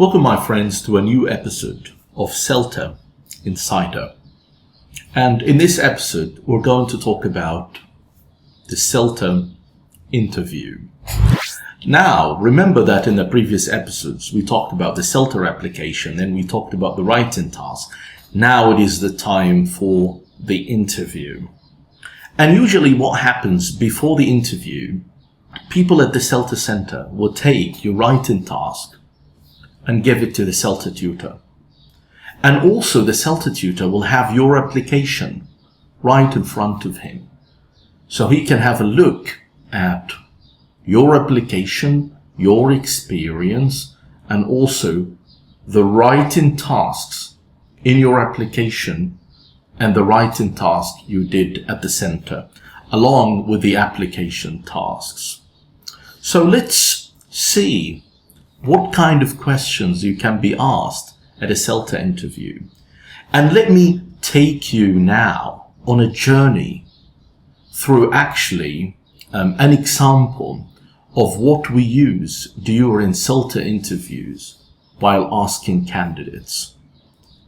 Welcome, my friends, to a new episode of CELTA Insider. And in this episode, we're going to talk about the CELTA interview. Now, remember that in the previous episodes, we talked about the CELTA application, then we talked about the writing task. Now it is the time for the interview. And usually what happens before the interview, people at the CELTA Center will take your writing task and give it to the CELTA tutor. And also the CELTA tutor will have your application right in front of him. So he can have a look at your application, your experience, and also the writing tasks in your application and the writing task you did at the center, along with the application tasks. So let's see what kind of questions you can be asked at a CELTA interview. And let me take you now on a journey through actually an example of what we use during CELTA interviews while asking candidates.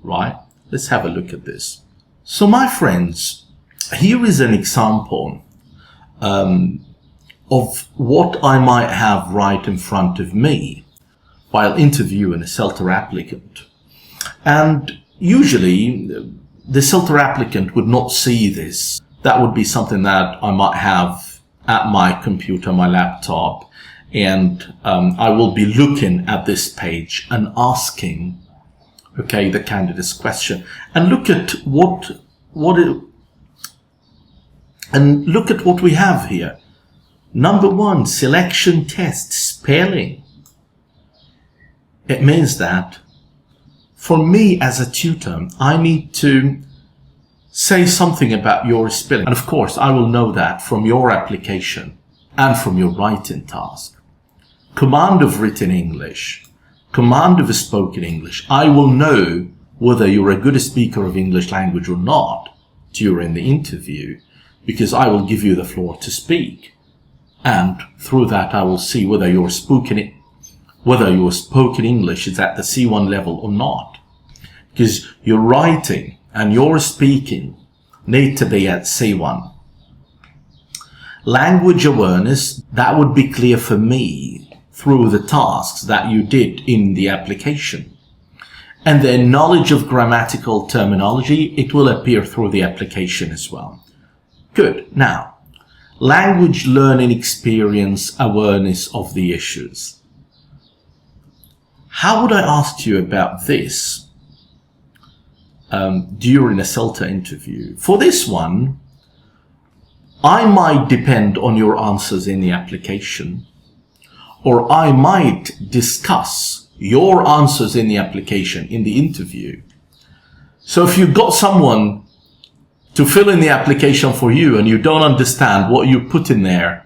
Right? Let's have a look at this. So my friends, here is an example of what I might have right in front of me while interviewing a CELTA applicant. And usually the CELTA applicant would not see this. That would be something that I might have at my computer, my laptop, and I will be looking at this page and asking, the candidate's question. And look at what we have here. Number 1, selection test, spelling. It means that for me as a tutor, I need to say something about your spelling. And of course, I will know that from your application and from your writing task. Command of written English, command of spoken English. I will know whether you're a good speaker of English language or not during the interview, because I will give you the floor to speak. And through that, I will see whether your spoken English is at the C1 level or not. Because your writing and your speaking need to be at C1. Language awareness, that would be clear for me through the tasks that you did in the application. And then knowledge of grammatical terminology, it will appear through the application as well. Good. Now, language learning experience, awareness of the issues. How would I ask you about this during a CELTA interview? For this one, I might depend on your answers in the application, or I might discuss your answers in the application in the interview. So if you've got someone to fill in the application for you and you don't understand what you put in there,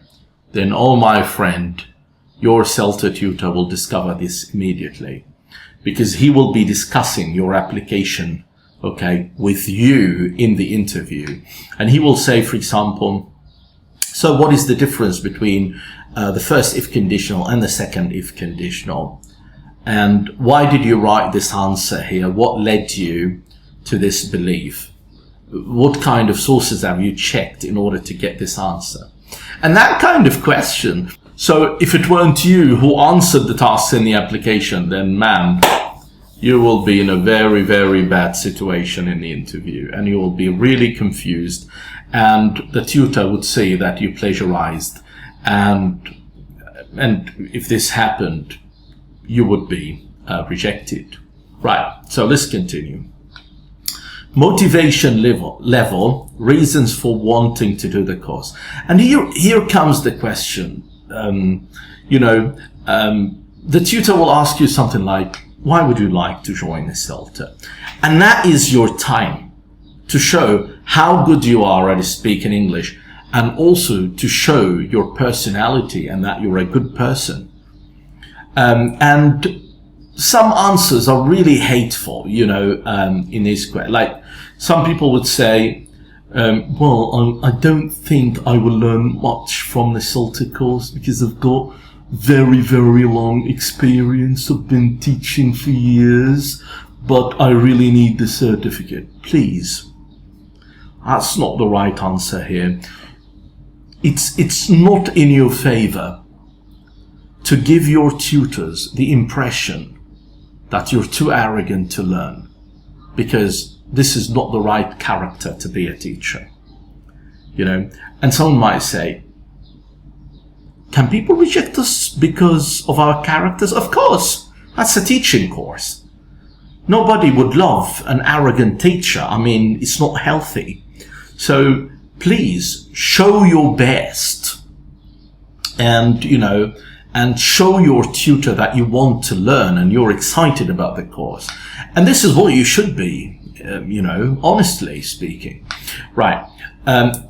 then, oh my friend, your CELTA tutor will discover this immediately, because he will be discussing your application, with you in the interview. And he will say, for example, so what is the difference between the first if conditional and the second if conditional? And why did you write this answer here? What led you to this belief? What kind of sources have you checked in order to get this answer? And that kind of question. So if it weren't you who answered the tasks in the application, then man, you will be in a very, very bad situation in the interview, and you will be really confused, and the tutor would say that you plagiarized, and if this happened, you would be rejected. Right, so let's continue. Motivation level, reasons for wanting to do the course. And here comes the question. The tutor will ask you something like, why would you like to join the CELTA? And that is your time to show how good you are at speaking English, and also to show your personality and that you're a good person. And some answers are really hateful, in this question. Like some people would say, I don't think I will learn much from the CELTA course because I've got very, very long experience. I've been teaching for years, but I really need the certificate. Please. That's not the right answer here. It's not in your favor to give your tutors the impression that you're too arrogant to learn, because this is not the right character to be a teacher. You know, and someone might say, can people reject us because of our characters? Of course, that's a teaching course. Nobody would love an arrogant teacher. I mean, it's not healthy. So please show your best and, you know, and show your tutor that you want to learn and you're excited about the course. And this is what you should be, you know, honestly speaking. Right.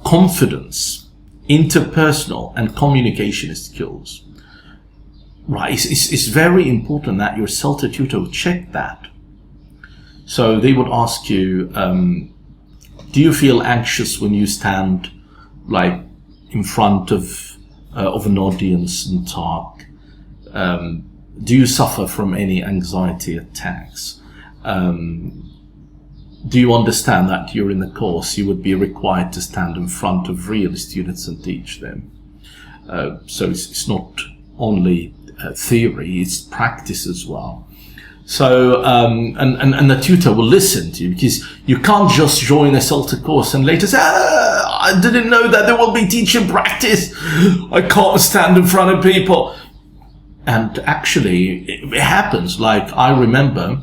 Confidence, interpersonal and communication skills. Right. It's very important that your CELTA tutor would check that. So they would ask you, do you feel anxious when you stand like in front of an audience and talk? Do you suffer from any anxiety attacks? Do you understand that during the course you would be required to stand in front of real students and teach them? So it's not only theory, it's practice as well. So, and the tutor will listen to you, because you can't just join a CELTA course and later say, I didn't know that there will be teaching practice. I can't stand in front of people. And actually, it happens. Like, I remember,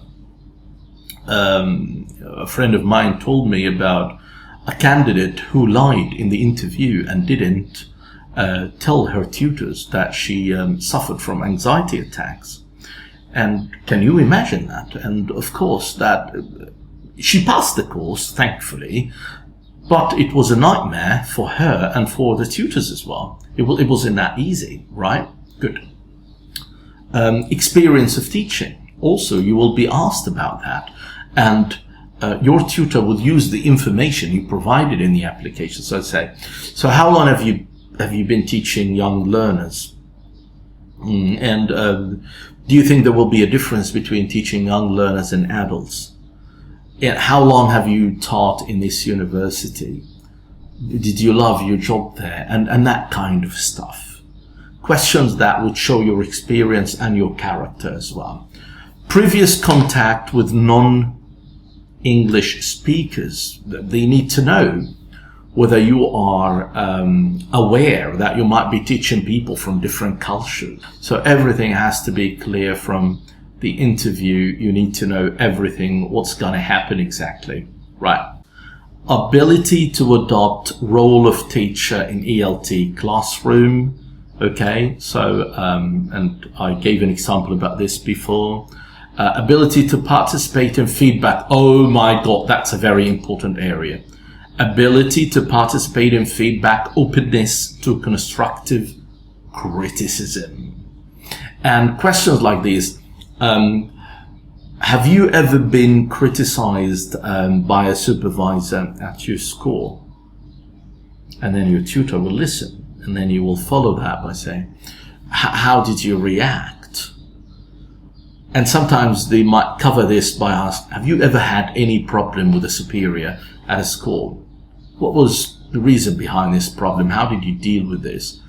a friend of mine told me about a candidate who lied in the interview and didn't tell her tutors that she suffered from anxiety attacks. And can you imagine that? And of course, that she passed the course, thankfully, but it was a nightmare for her and for the tutors as well. It wasn't that easy, right? Good. Experience of teaching. Also, you will be asked about that. And your tutor will use the information you provided in the application. So say, so how long have you been teaching young learners? Do you think there will be a difference between teaching young learners and adults? And how long have you taught in this university? Did you love your job there? And that kind of stuff. Questions that would show your experience and your character as well. Previous contact with non-English speakers. They need to know whether you are aware that you might be teaching people from different cultures. So everything has to be clear from the interview. You need to know everything, what's going to happen exactly. Right. Ability to adopt role of teacher in ELT classroom. Okay, so, and I gave an example about this before. Ability to participate in feedback. Oh my God, that's a very important area. Ability to participate in feedback, openness to constructive criticism. And questions like these. Have you ever been criticized by a supervisor at your school? And then your tutor will listen. And then you will follow that by saying, how did you react? And sometimes they might cover this by asking, have you ever had any problem with a superior at a school? What was the reason behind this problem? How did you deal with this?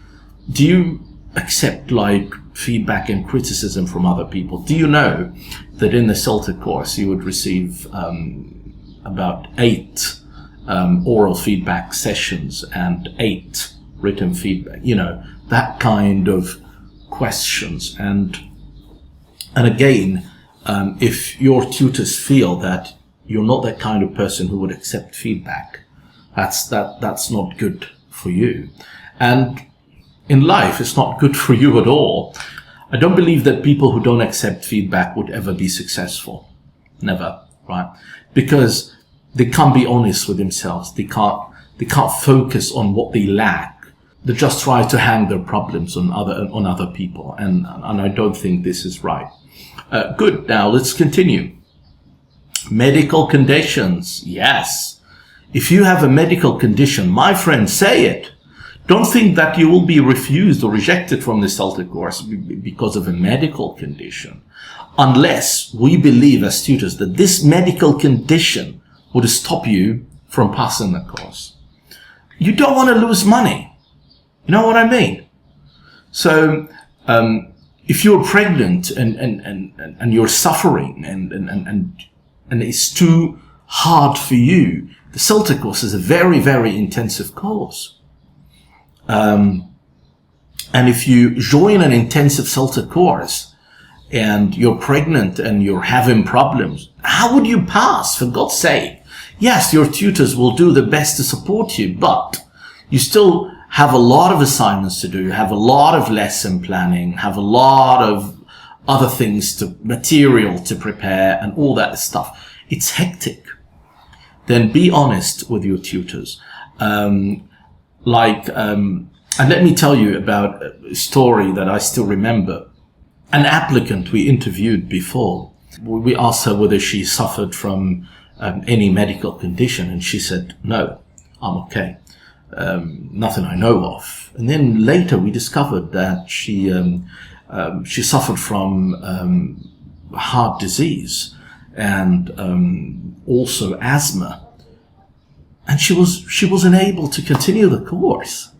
Do you accept like feedback and criticism from other people? Do you know that in the CELTA course you would receive about 8 oral feedback sessions and 8 written feedback? You know, that kind of questions. And again, if your tutors feel that you're not that kind of person who would accept feedback, that's not good for you. And in life, it's not good for you at all. I don't believe that people who don't accept feedback would ever be successful. Never, right? Because they can't be honest with themselves. They can't focus on what they lack. They just try to hang their problems on other people. And I don't think this is right. Good. Now let's continue. Medical conditions. Yes. If you have a medical condition, my friend, say it. Don't think that you will be refused or rejected from the CELTA course because of a medical condition, unless we believe as tutors that this medical condition would stop you from passing the course. You don't want to lose money. You know what I mean? So, if you're pregnant and you're suffering and it's too hard for you, the CELTA course is a very, very intensive course. And if you join an intensive CELTA course and you're pregnant and you're having problems, how would you pass, for God's sake? Yes, your tutors will do the best to support you, but you still have a lot of assignments to do. You have a lot of lesson planning, have a lot of other things material to prepare and all that stuff. It's hectic. Then be honest with your tutors. And let me tell you about a story that I still remember. An applicant we interviewed before, we asked her whether she suffered from any medical condition, and she said, no, I'm okay. Nothing I know of. And then later we discovered that she suffered from heart disease and also asthma. And she wasn't able to continue the course.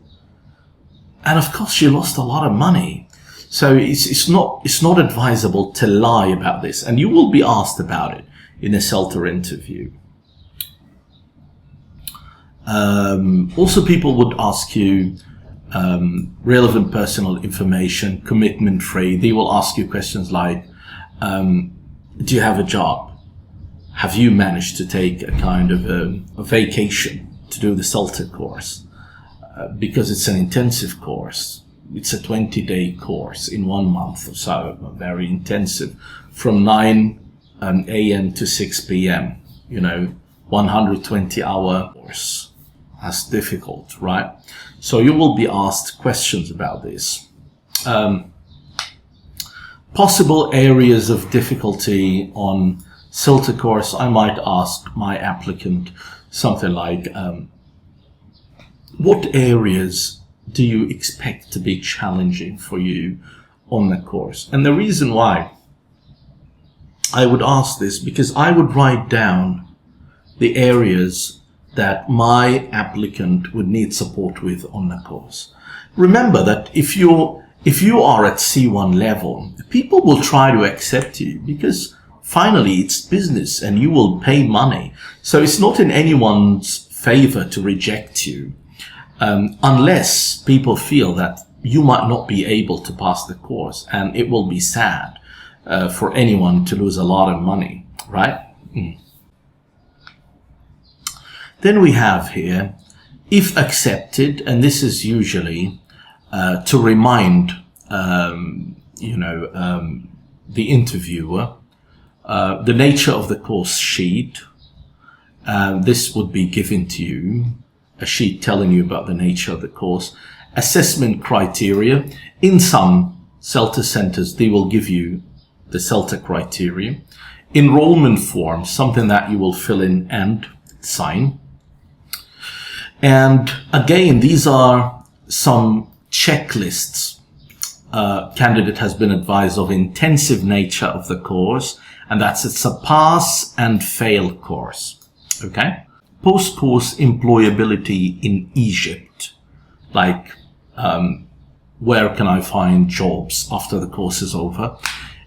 And of course she lost a lot of money. So it's not advisable to lie about this. And you will be asked about it in a CELTA interview. Also, people would ask you relevant personal information, commitment free. They will ask you questions like, do you have a job? Have you managed to take a kind of a vacation to do the CELTA course? Because it's an intensive course. It's a 20-day course in 1 month or so, very intensive, from 9 a.m. to 6 p.m., 120-hour course. That's difficult, right? So you will be asked questions about this. Possible areas of difficulty on CELTA course, I might ask my applicant something like, what areas do you expect to be challenging for you on the course? And the reason why I would ask this, because I would write down the areas that my applicant would need support with on the course. Remember that if you are at C1 level, people will try to accept you because finally it's business and you will pay money. So it's not in anyone's favor to reject you, unless people feel that you might not be able to pass the course, and it will be sad for anyone to lose a lot of money, right? Then we have here, if accepted, and this is usually to remind, the interviewer, the nature of the course sheet. This would be given to you, a sheet telling you about the nature of the course. Assessment criteria. In some CELTA centers, they will give you the CELTA criteria. Enrollment form, something that you will fill in and sign. And again, these are some checklists. Candidate has been advised of intensive nature of the course, and that's it's a pass and fail course. Okay? Post-course employability in Egypt, like where can I find jobs after the course is over?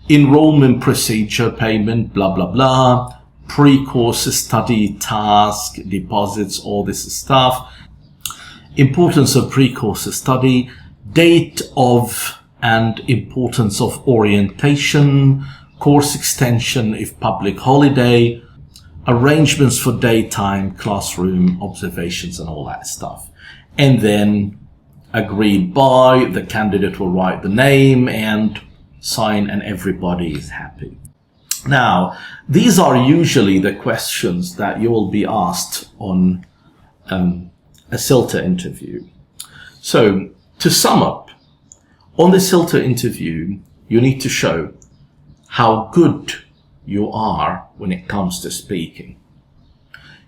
Enrollment procedure, payment, blah, blah, blah. Pre-course study, task, deposits, all this stuff. Importance of pre-course study, date of and importance of orientation, course extension if public holiday, arrangements for daytime, classroom, observations and all that stuff. And then agreed by, the candidate will write the name and sign, and everybody is happy. Now, these are usually the questions that you will be asked on a CELTA interview. So, to sum up, on the CELTA interview, you need to show how good you are when it comes to speaking.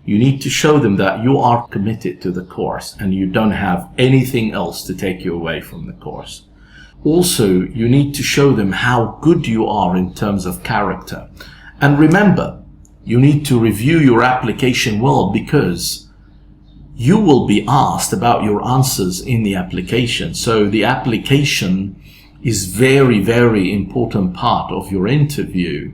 You need to show them that you are committed to the course and you don't have anything else to take you away from the course. Also, you need to show them how good you are in terms of character. And remember, you need to review your application well, because you will be asked about your answers in the application. So the application is very, very important part of your interview.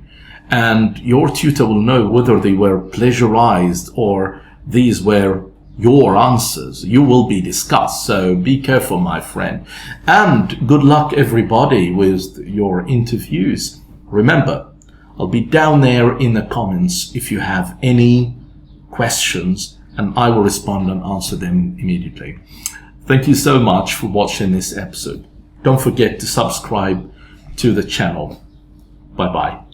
And your tutor will know whether they were plagiarized or these were your answers. You will be discussed. So be careful, my friend. And good luck, everybody, with your interviews. Remember, I'll be down there in the comments if you have any questions, and I will respond and answer them immediately. Thank you so much for watching this episode. Don't forget to subscribe to the channel. Bye-bye.